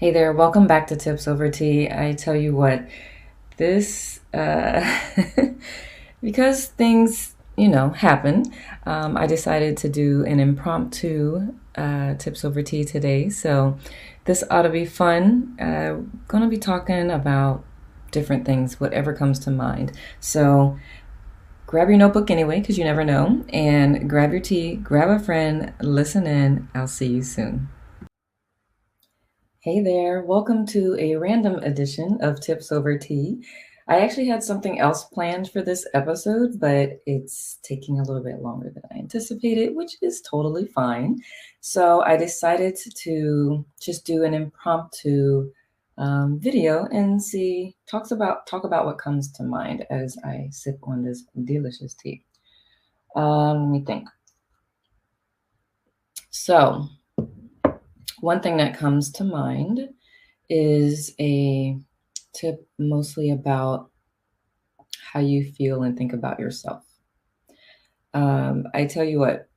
Hey there, welcome back to Tips Over Tea. I tell you what, this, because things, happen, I decided to do an impromptu Tips Over Tea today. So this ought to be fun. Gonna be talking about different things, whatever comes to mind. So grab your notebook anyway, because you never know, and grab your tea, grab a friend, listen in. I'll see you soon. Hey there, welcome to a random edition of Tips Over Tea. I actually had something else planned for this episode, but it's taking a little bit longer than I anticipated, which is totally fine. So I decided to just do an impromptu video and talk about what comes to mind as I sip on this delicious tea. Let me think. So one thing that comes to mind is a tip mostly about how you feel and think about yourself. I tell you what,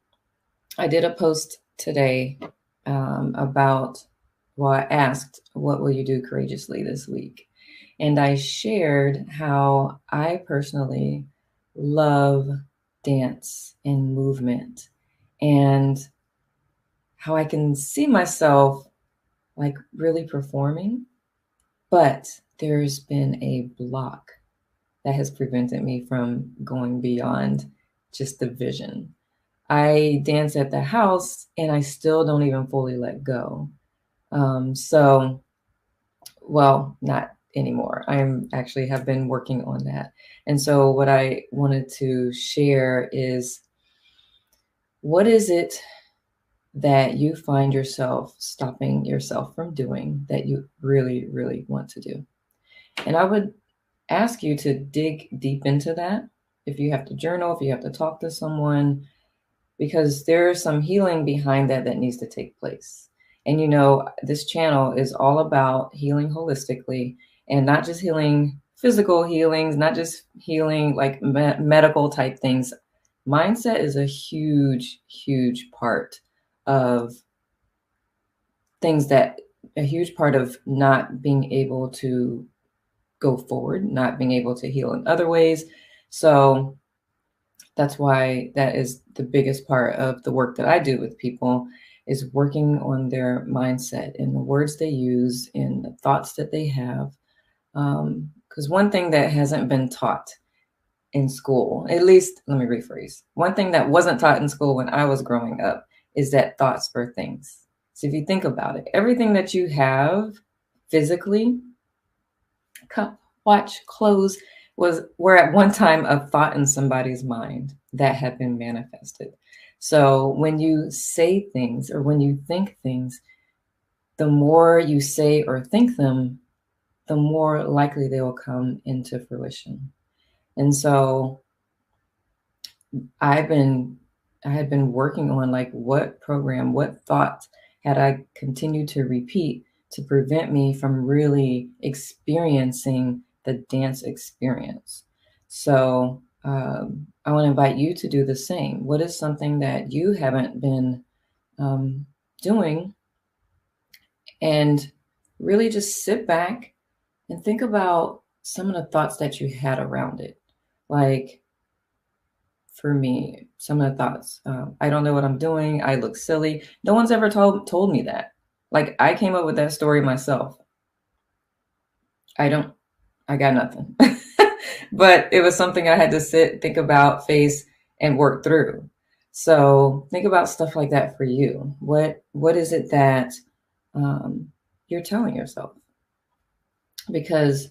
I did a post today I asked, what will you do courageously this week? And I shared how I personally love dance and movement and how I can see myself like really performing. But there's been a block that has prevented me from going beyond just the vision. I dance at the house and I still don't even fully let go. So, well, not anymore. I'm actually have been working on that. And so, what I wanted to share is what is it that you find yourself stopping yourself from doing that you really, really want to do? And I would ask you to dig deep into that. If you have to journal, if you have to talk to someone, because there's some healing behind that that needs to take place. And this channel is all about healing holistically and not just healing physical healings, not just healing like medical type things. Mindset is a huge, huge part of a huge part of not being able to go forward, not being able to heal in other ways. So that's why that is the biggest part of the work that I do with people is working on their mindset and the words they use and the thoughts that they have. Because one thing that hasn't been taught in school, at least let me rephrase, one thing that wasn't taught in school when I was growing up is that thoughts are things. So if you think about it, everything that you have physically, cup, watch, clothes, were at one time a thought in somebody's mind that had been manifested. So when you say things or when you think things, the more you say or think them, the more likely they will come into fruition. And so I had been working on like what thought had I continued to repeat to prevent me from really experiencing the dance experience. So I want to invite you to do the same. What is something that you haven't been doing? And really just sit back and think about some of the thoughts that you had around it. Like for me, some of the thoughts, I don't know what I'm doing. I look silly. No one's ever told me that. Like I came up with that story myself. I got nothing. But it was something I had to think about, face, and work through. So think about stuff like that for you. What is it that you're telling yourself? Because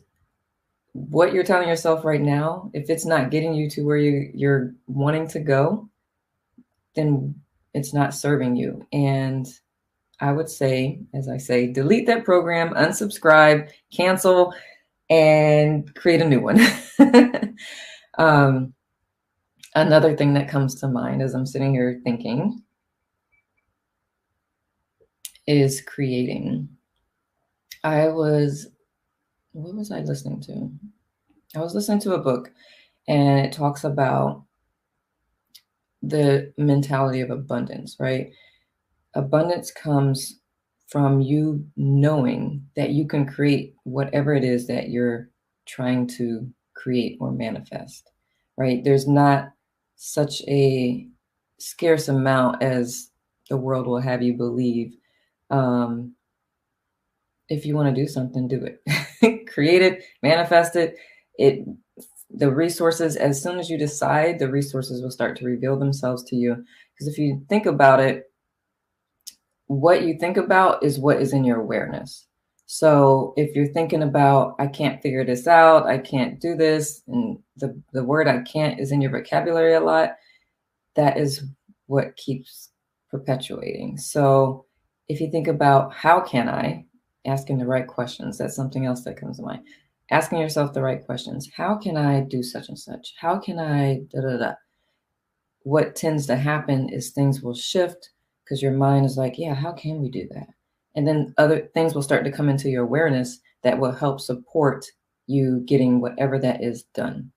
what you're telling yourself right now, if it's not getting you to where you're wanting to go, then it's not serving you. And I would say, as I say, delete that program, unsubscribe, cancel, and create a new one. Another thing that comes to mind as I'm sitting here thinking is creating. What was I listening to? I was listening to a book and it talks about the mentality of abundance, right? Abundance comes from you knowing that you can create whatever it is that you're trying to create or manifest, right? There's not such a scarce amount as the world will have you believe. If you want to do something, do it. Create it, manifest it. The resources, as soon as you decide, the resources will start to reveal themselves to you. Because if you think about it, what you think about is what is in your awareness. So if you're thinking about, I can't figure this out, I can't do this, and the word I can't is in your vocabulary a lot, that is what keeps perpetuating. So if you think about how can I, asking the right questions, that's something else that comes to mind. Asking yourself the right questions. How can I do such and such? How can I da da da? What tends to happen is things will shift because your mind is like, yeah, how can we do that? And then other things will start to come into your awareness that will help support you getting whatever that is done.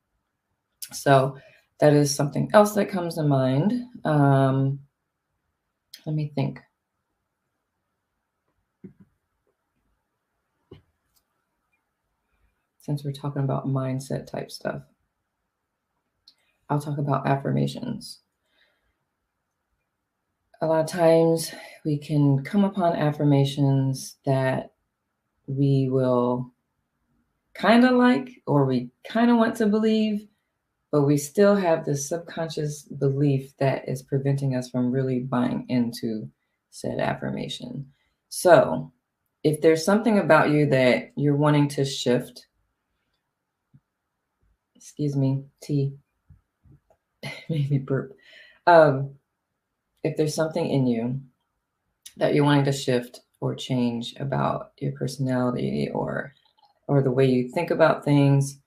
So that is something else that comes to mind. Let me think. Since we're talking about mindset type stuff, I'll talk about affirmations. A lot of times we can come upon affirmations that we will kind of like, or we kind of want to believe, but we still have this subconscious belief that is preventing us from really buying into said affirmation. So if there's something about you that you're wanting to shift, excuse me, tea, maybe burp. If there's something in you that you're wanting to shift or change about your personality or the way you think about things,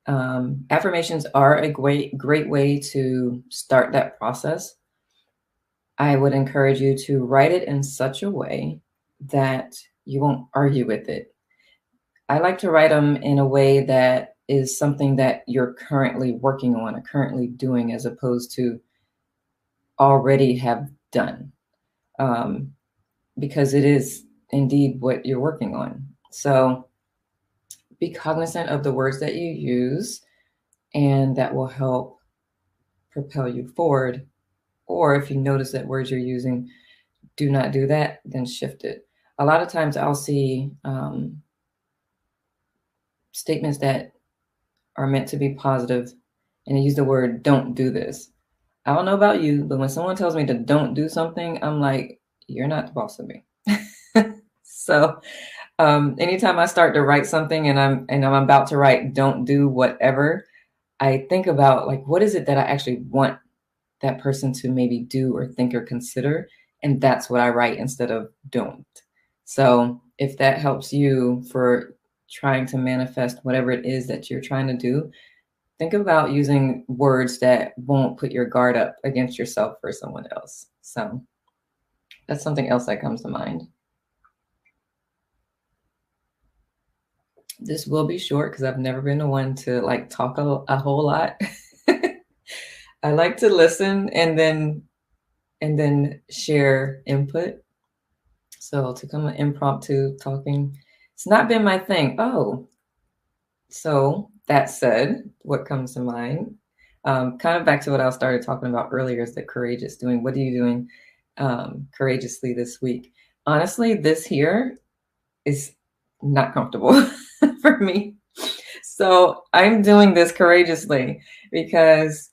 affirmations are a great way to start that process. I would encourage you to write it in such a way that you won't argue with it. I like to write them in a way that is something that you're currently working on or currently doing, as opposed to already have done, because it is indeed what you're working on. So be cognizant of the words that you use, and that will help propel you forward. Or if you notice that words you're using do not do that, then shift it. A lot of times I'll see statements that are meant to be positive, and they use the word don't do this. I don't know about you, but when someone tells me to don't do something, I'm like, you're not the boss of me. So anytime I start to write something and I'm about to write don't do whatever, I think about, like, what is it that I actually want that person to maybe do or think or consider, and that's what I write instead of don't. So if that helps you for trying to manifest whatever it is that you're trying to do, think about using words that won't put your guard up against yourself or someone else. So that's something else that comes to mind. This will be short because I've never been the one to like talk a whole lot. I like to listen and then share input. So to come impromptu talking, it's not been my thing. Oh, so that said, what comes to mind? Kind of back to what I started talking about earlier, is the courageous doing. What are you doing courageously this week? Honestly, this here is not comfortable for me. So I'm doing this courageously because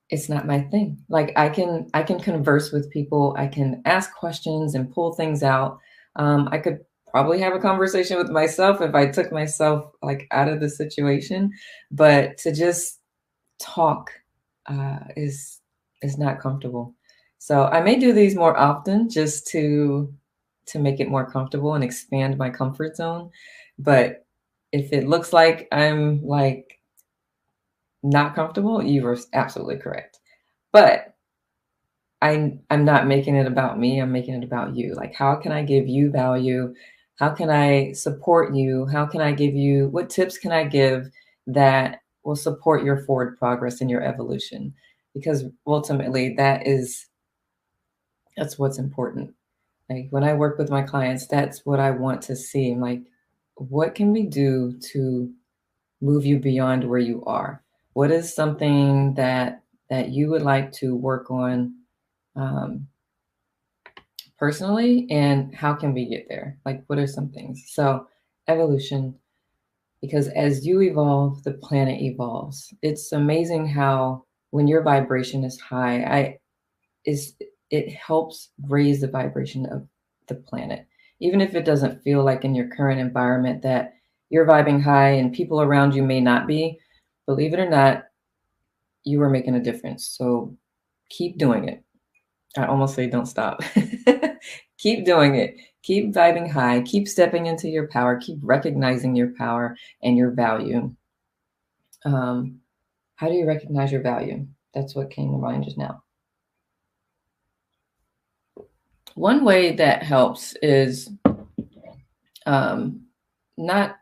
it's not my thing. Like I can converse with people. I can ask questions and pull things out. I could probably have a conversation with myself if I took myself like out of the situation, but to just talk is not comfortable. So I may do these more often just to make it more comfortable and expand my comfort zone. But if it looks like I'm like not comfortable, you were absolutely correct. But I'm not making it about me. I'm making it about you. Like, how can I give you value? How can I support you? How can I give you, what tips can I give that will support your forward progress and your evolution? Because ultimately that's what's important. Like when I work with my clients, that's what I want to see. I'm like, what can we do to move you beyond where you are? What is something that you would like to work on um, personally, and how can we get there? Like, what are some things? So, evolution, because as you evolve, the planet evolves. It's amazing how when your vibration is high, is it helps raise the vibration of the planet. Even if it doesn't feel like in your current environment that you're vibing high and people around you may not be, believe it or not, you are making a difference. So keep doing it. I almost say don't stop. Keep doing it. Keep vibing high. Keep stepping into your power. Keep recognizing your power and your value. How do you recognize your value? That's what came to mind just now. One way that helps is not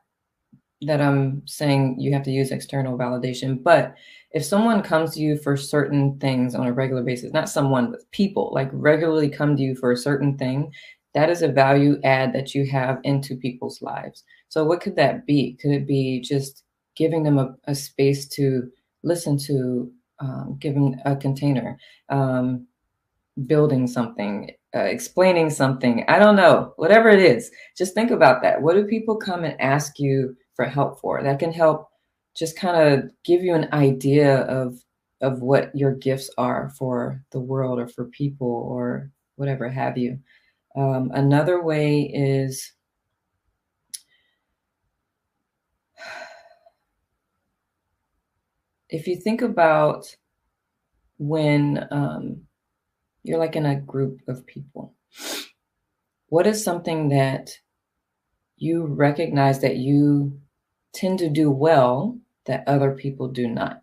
that I'm saying you have to use external validation, but if someone comes to you for certain things on a regular basis, not someone, but people like regularly come to you for a certain thing, that is a value add that you have into people's lives. So what could that be? Could it be just giving them a space to listen to, giving a container, building something, explaining something? I don't know, whatever it is, just think about that. What do people come and ask you for help for? That can help just kind of give you an idea of what your gifts are for the world or for people or whatever have you. Another way is if you think about when you're like in a group of people, what is something that you recognize that you tend to do well that other people do not?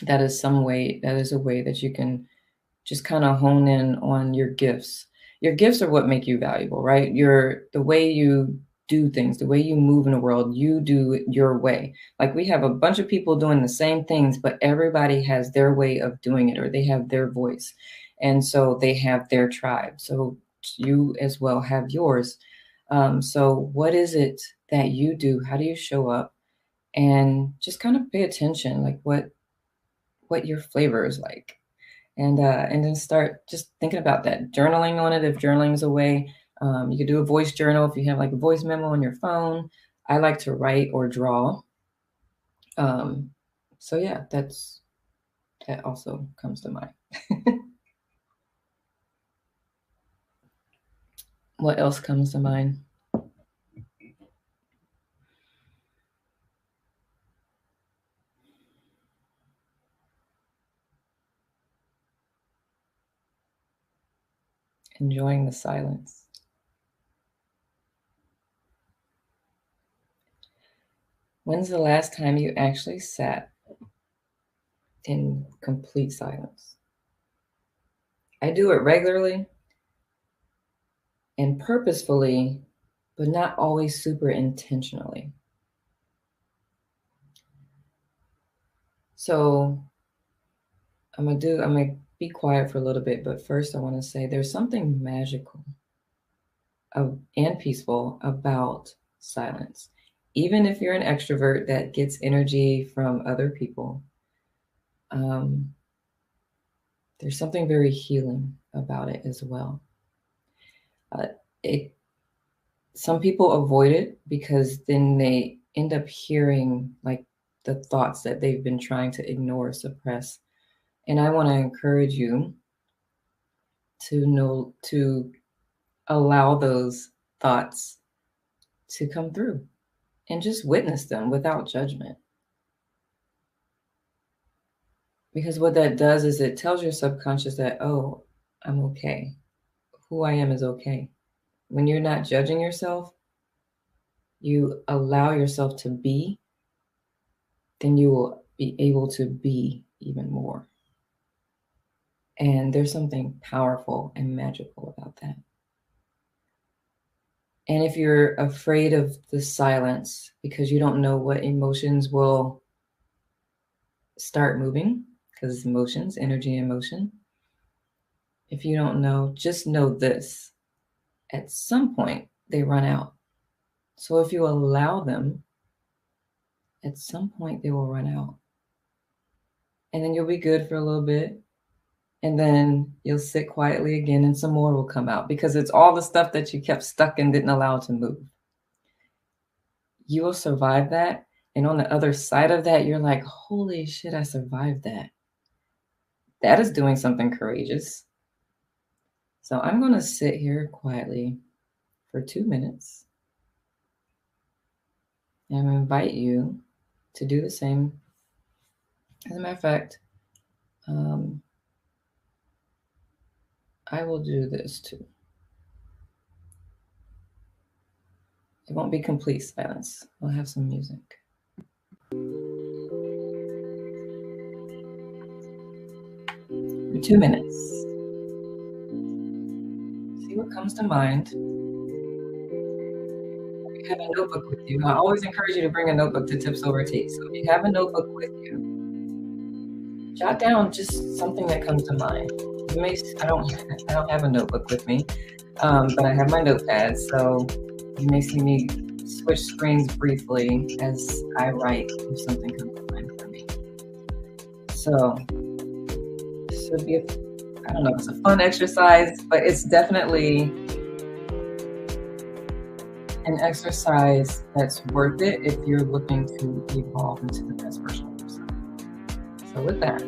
That is a way that you can just kind of hone in on your gifts. Your gifts are what make you valuable, right? The way you do things, the way you move in the world, you do it your way. Like we have a bunch of people doing the same things, but everybody has their way of doing it, or they have their voice. And so they have their tribe. So you as well have yours. So what is it that you do? How do you show up? And just kind of pay attention, like what your flavor is like, and then start just thinking about that, journaling on it. If journaling is a way, you could do a voice journal if you have like a voice memo on your phone. I like to write or draw. Um, so yeah, that also comes to mind. What else comes to mind? Enjoying the silence. When's the last time you actually sat in complete silence? I do it regularly and purposefully, but not always super intentionally. So I'm gonna be quiet for a little bit, but first I want to say there's something magical and peaceful about silence. Even if you're an extrovert that gets energy from other people, um, there's something very healing about it as well. Uh, it Some people avoid it because then they end up hearing like the thoughts that they've been trying to ignore, suppress. And I want to encourage you to allow those thoughts to come through and just witness them without judgment. Because what that does is it tells your subconscious that, oh, I'm okay. Who I am is okay. When you're not judging yourself, you allow yourself to be, then you will be able to be even more. And there's something powerful and magical about that. And if you're afraid of the silence because you don't know what emotions will start moving, because emotions, energy, emotion. If you don't know, just know this. at some point they run out. So if you allow them, at some point they will run out. And then you'll be good for a little bit. And then you'll sit quietly again and some more will come out, because it's all the stuff that you kept stuck and didn't allow to move. You will survive that. And on the other side of that, you're like, holy shit, I survived that. That is doing something courageous. So I'm going to sit here quietly for 2 minutes. And I'm going to invite you to do the same. As a matter of fact, I will do this too. It won't be complete silence. We'll have some music. For 2 minutes. See what comes to mind. If you have a notebook with you, I always encourage you to bring a notebook to Tips Over Tea. So if you have a notebook with you, jot down just something that comes to mind. You may, I don't have a notebook with me, but I have my notepad. So you may see me switch screens briefly as I write if something comes to mind for me. So this would be I don't know, it's a fun exercise, but it's definitely an exercise that's worth it if you're looking to evolve into the best version of yourself. So with that,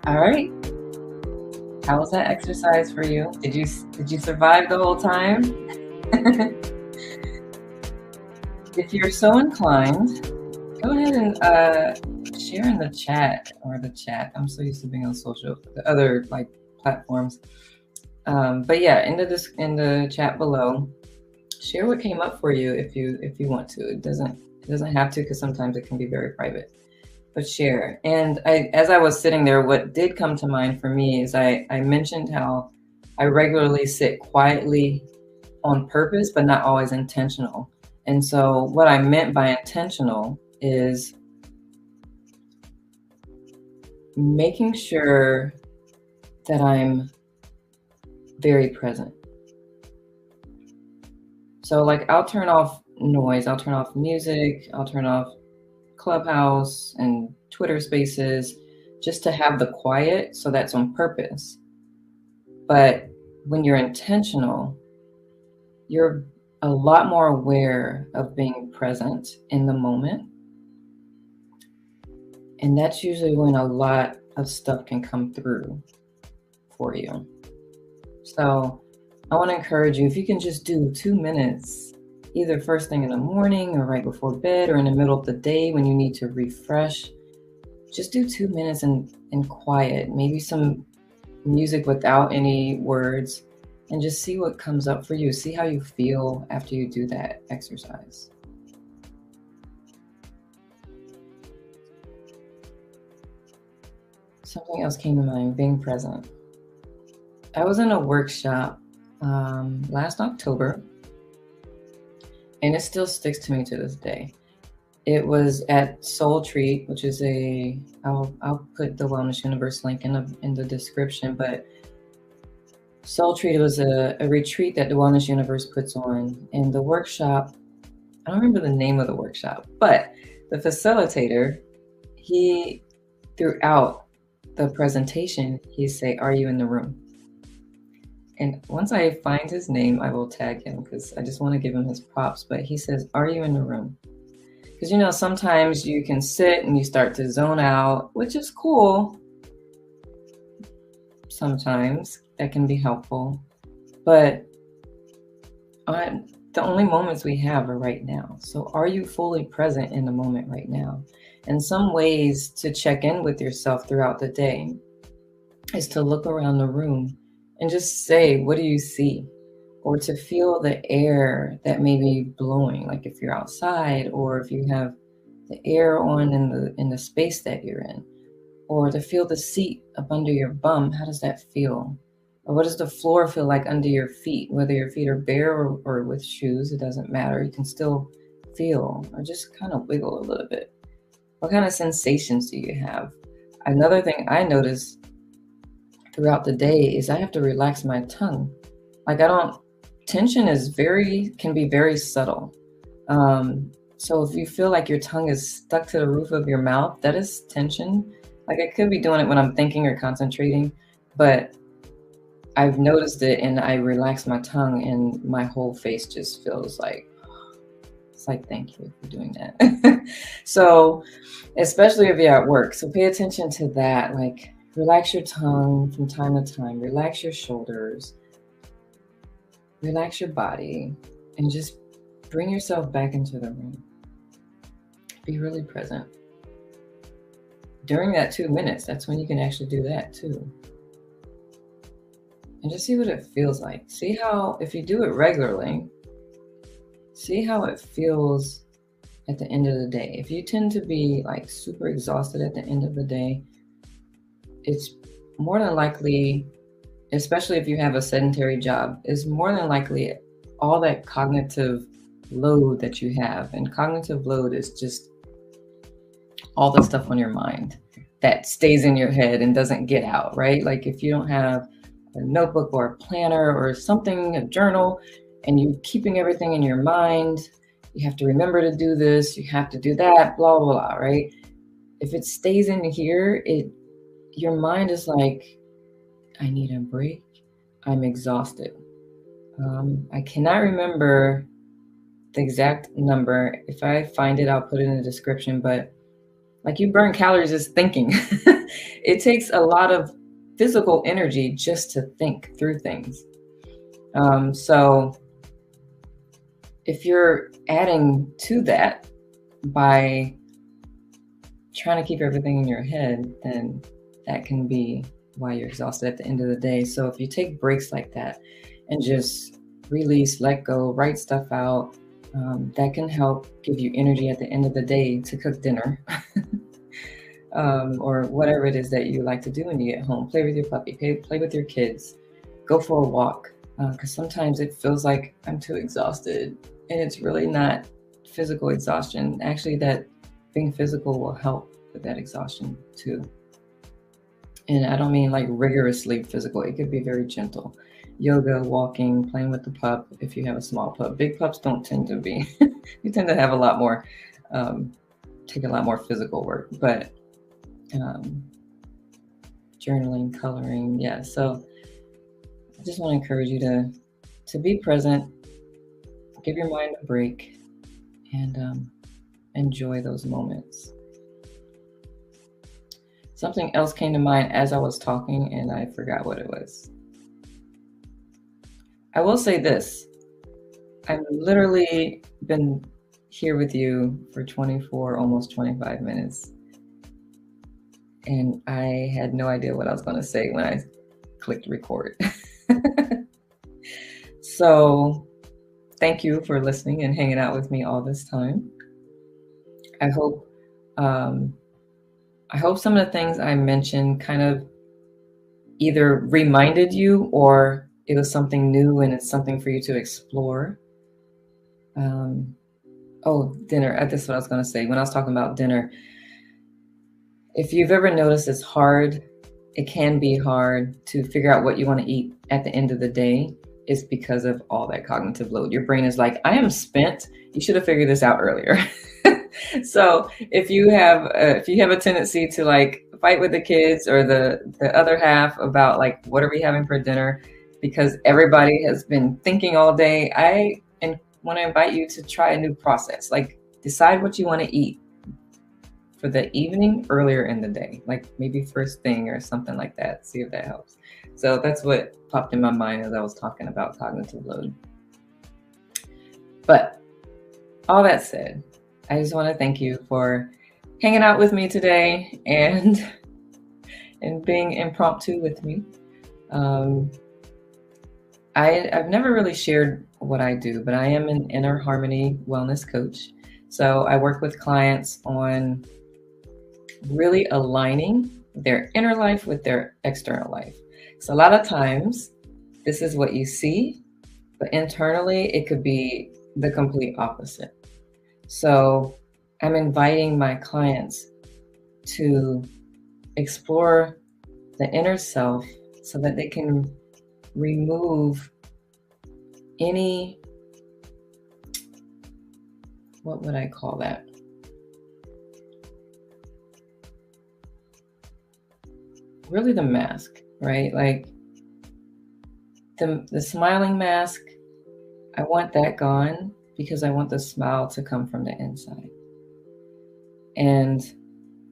all right. How was that exercise for you? Did you survive the whole time? If you're so inclined, go ahead and share in the chat I'm so used to being on the other like platforms. But yeah, in the chat below, share what came up for you if you want to. It doesn't have to, because sometimes it can be very private. But share. And as I was sitting there, what did come to mind for me is I mentioned how I regularly sit quietly on purpose, but not always intentional. And so what I meant by intentional is making sure that I'm very present. So like I'll turn off noise, I'll turn off music, I'll turn off Clubhouse and Twitter Spaces just to have the quiet. So that's on purpose. But when you're intentional, you're a lot more aware of being present in the moment. And that's usually when a lot of stuff can come through for you. So I want to encourage you, if you can just do 2 minutes, either first thing in the morning or right before bed or in the middle of the day when you need to refresh, just do 2 minutes in quiet, maybe some music without any words, and just see what comes up for you. See how you feel after you do that exercise. Something else came to mind, being present. I was in a workshop last October, and it still sticks to me to this day. It was at Soul Treat, which is I'll put the Wellness Universe link in the description, but Soul Treat was a retreat that the Wellness Universe puts on. And the workshop, I don't remember the name of the workshop, but the facilitator, he, throughout the presentation, he'd say, "Are you in the room?" And once I find his name, I will tag him because I just want to give him his props. But he says, "Are you in the room?" Because, sometimes you can sit and you start to zone out, which is cool. Sometimes that can be helpful. But the only moments we have are right now. So are you fully present in the moment right now? And some ways to check in with yourself throughout the day is to look around the room and just say, what do you see? Or to feel the air that may be blowing, like if you're outside, or if you have the air on in the space that you're in, or to feel the seat up under your bum. How does that feel? Or what does the floor feel like under your feet? Whether your feet are bare or with shoes, it doesn't matter. You can still feel, or just kind of wiggle a little bit. What kind of sensations do you have? Another thing I notice throughout the day is I have to relax my tongue. Like tension can be very subtle. So if you feel like your tongue is stuck to the roof of your mouth, that is tension. Like I could be doing it when I'm thinking or concentrating, but I've noticed it and I relax my tongue and my whole face just feels like, it's like, thank you for doing that. So especially if you're at work, so pay attention to that. Like relax your tongue from time to time, relax your shoulders, relax your body, and just bring yourself back into the room. Be really present. During that 2 minutes, that's when you can actually do that too. And just see what it feels like. See how, if you do it regularly, see how it feels at the end of the day. If you tend to be like super exhausted at the end of the day, it's more than likely, especially if you have a sedentary job, it's more than likely all that cognitive load that you have. And cognitive load is just all the stuff on your mind that stays in your head and doesn't get out, right? Like if you don't have a notebook or a planner or something, a journal, and you're keeping everything in your mind, you have to remember to do this, you have to do that, blah, blah, blah, right? If it stays in here, your mind is like, I need a break. I'm exhausted. I cannot remember the exact number. If I find it, I'll put it in the description, but like you burn calories just thinking. It takes a lot of physical energy just to think through things. So if you're adding to that by trying to keep everything in your head, then that can be why you're exhausted at the end of the day. So if you take breaks like that and just release, let go, write stuff out, that can help give you energy at the end of the day to cook dinner. Or whatever it is that you like to do when you get home. Play with your puppy, play with your kids, go for a walk. Because sometimes it feels like I'm too exhausted, and it's really not physical exhaustion. Actually, that being physical will help with that exhaustion too. And I don't mean like rigorously physical. It could be very gentle. Yoga, walking, playing with the pup if you have a small pup. Big pups don't tend to be. You tend to have a lot more, take a lot more physical work. But journaling, coloring, yeah. So I just want to encourage you to be present, give your mind a break, and enjoy those moments. Something else came to mind as I was talking and I forgot what it was. I will say this. I've literally been here with you for 24, almost 25 minutes. And I had no idea what I was going to say when I clicked record. So thank you for listening and hanging out with me all this time. I hope some of the things I mentioned kind of either reminded you or it was something new and it's something for you to explore. Dinner. That's what I was going to say. When I was talking about dinner, if you've ever noticed it's hard, it can be hard to figure out what you want to eat at the end of the day, it's because of all that cognitive load. Your brain is like, I am spent. You should have figured this out earlier. So if you have a tendency to like fight with the kids or the other half about like, what are we having for dinner? Because everybody has been thinking all day, I want to invite you to try a new process. Like decide what you want to eat for the evening earlier in the day, like maybe first thing or something like that. See if that helps. So that's what popped in my mind as I was talking about cognitive load. But all that said, I just want to thank you for hanging out with me today and being impromptu with me. I've never really shared what I do, but I am an inner harmony wellness coach. So I work with clients on really aligning their inner life with their external life. So a lot of times this is what you see, but internally it could be the complete opposite. So I'm inviting my clients to explore the inner self so that they can remove any, what would I call that? Really the mask, right? Like the smiling mask, I want that gone because I want the smile to come from the inside. And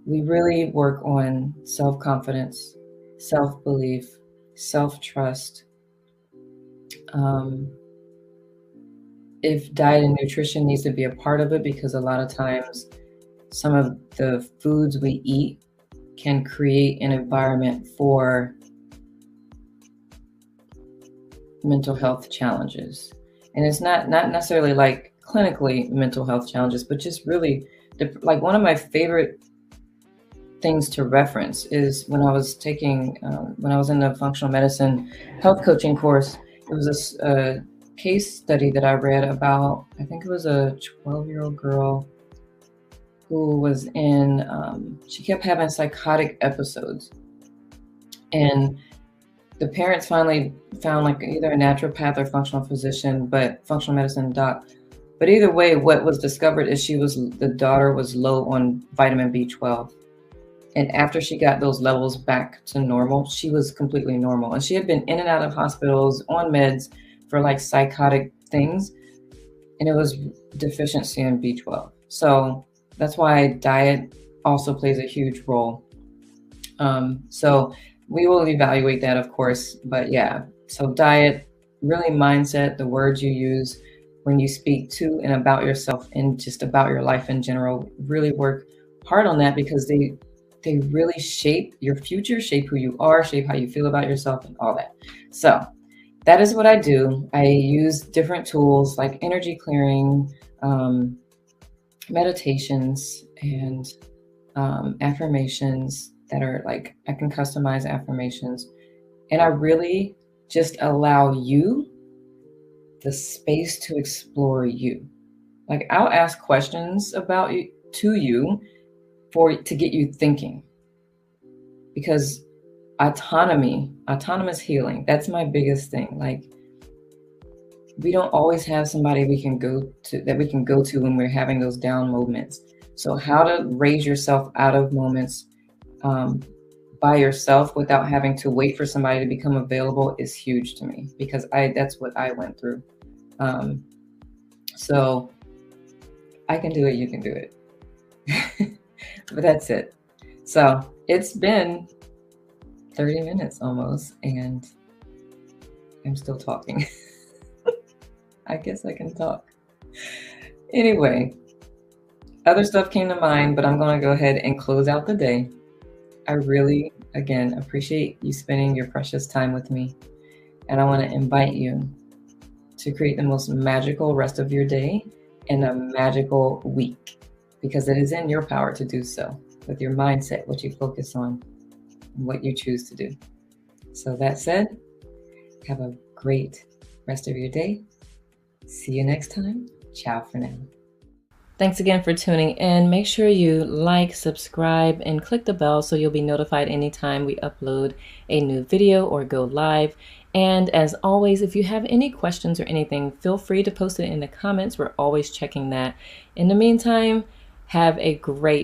we really work on self-confidence, self-belief, self-trust. If diet and nutrition needs to be a part of it, because a lot of times some of the foods we eat can create an environment for mental health challenges. And it's not necessarily like clinically mental health challenges, but just really like one of my favorite things to reference is when I was taking, when I was in the functional medicine health coaching course, it was a case study that I read about, I think it was a 12-year-old girl who was in, she kept having psychotic episodes. And the parents finally found like either a naturopath or functional physician, but functional medicine doc. But either way, what was discovered is the daughter was low on vitamin B12. And after she got those levels back to normal, she was completely normal. And she had been in and out of hospitals on meds for like psychotic things. And it was deficiency in B12. So that's why diet also plays a huge role. So we will evaluate that, of course. But yeah, so diet, really mindset, the words you use when you speak to and about yourself and just about your life in general, really work hard on that because they really shape your future, shape who you are, shape how you feel about yourself and all that. So that is what I do. I use different tools like energy clearing, meditations, and affirmations that are like, I can customize affirmations. And I really just allow you the space to explore you. Like I'll ask questions about you to you to get you thinking. Because autonomous healing, that's my biggest thing. Like we don't always have somebody we can go to when we're having those down moments. So how to raise yourself out of moments by yourself without having to wait for somebody to become available is huge to me because that's what I went through. So I can do it, you can do it. But that's it. So It's been 30 minutes almost, and I'm still talking. I guess I can talk. Anyway, other stuff came to mind, but I'm going to go ahead and close out the day. I really, again, appreciate you spending your precious time with me. And I want to invite you to create the most magical rest of your day and a magical week, because it is in your power to do so with your mindset, what you focus on, and what you choose to do. So that said, have a great rest of your day. See you next time. Ciao for now. Thanks again for tuning in. Make sure you like, subscribe, and click the bell so you'll be notified anytime we upload a new video or go live. And as always, if you have any questions or anything, feel free to post it in the comments. We're always checking that. In the meantime, have a great